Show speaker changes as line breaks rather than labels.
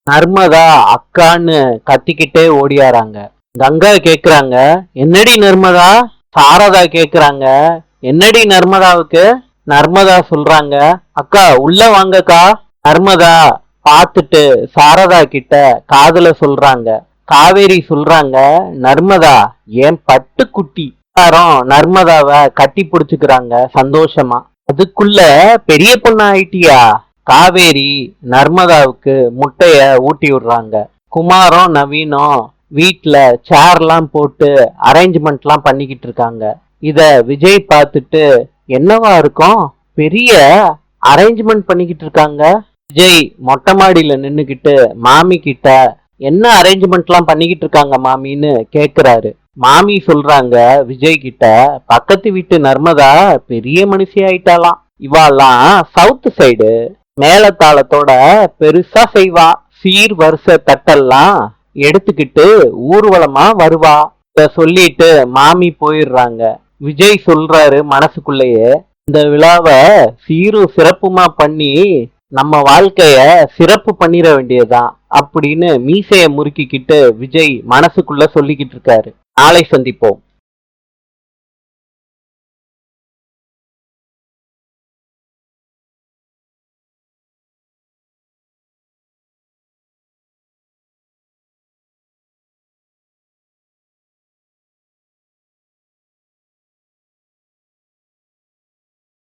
நர்மதா அக்கான்னு கத்திக்கிட்டே ஓடியாராங்க. கங்கா கேக்குறாங்க, என்னடி நர்மதா? சாரதா கேக்குறாங்க, என்னடி நர்மதாவுக்கு? நர்மதா சொல்றாங்க, அக்கா உள்ள வாங்கக்கா. நர்மதா பார்த்துட்டு சாரதா கிட்ட காதுல சொல்றாங்க. காவேரி சொல்றாங்க, நர்மதா என் பட்டுக்குட்டி. எல்லாரும் நர்மதாவை கட்டி பிடிச்சுக்கிறாங்க சந்தோஷமா. அதுக்குள்ள பெரிய பொண்ணு ஆயிட்டியா? காவேரி நர்மதாவுக்கு முட்டைய ஊட்டி விடுறாங்க. குமாரும் நவீனும் வீட்டுல சேர்லாம் போட்டு அரேஞ்ச்மெண்ட்லாம் பண்ணிக்கிட்டு இருக்காங்க. இத விஜய் பார்த்துட்டு, என்னவா இருக்கும், பெரிய அரேஞ்ச்மெண்ட் பண்ணிக்கிட்டு இருக்காங்க. விஜய் மொட்டை மாடியில நின்னுக்கிட்டு மாமி கிட்ட என்ன அரேஞ்ச்மெண்ட்லாம் பண்ணிக்கிட்டு இருக்காங்க மாமின்னு கேக்குறாரு. மாமி சொல்றாங்க விஜய் கிட்ட, பக்கத்து வீட்டு நர்மதா பெரிய மனுஷி ஆயிட்டாலாம். இவாலாம் சவுத் சைடு மேலத்தாளத்தோட பெருசா செய்வா. சீர் வரிச தட்டெல்லாம் எடுத்துக்கிட்டு ஊர்வலமா வருவா. இத சொல்லிட்டு மாமி போயிடுறாங்க. விஜய் சொல்றாரு மனசுக்குள்ளேயே, இந்த விழாவை சீரும் சிறப்புமா பண்ணி நம்ம வாழ்க்கைய சிறப்பு பண்ணிட வேண்டியதுதான் அப்படின்னு மீசைய முறுக்கிக்கிட்டு விஜய் மனசுக்குள்ள சொல்லிக்கிட்டு இருக்காரு. நாளை சந்திப்போம்.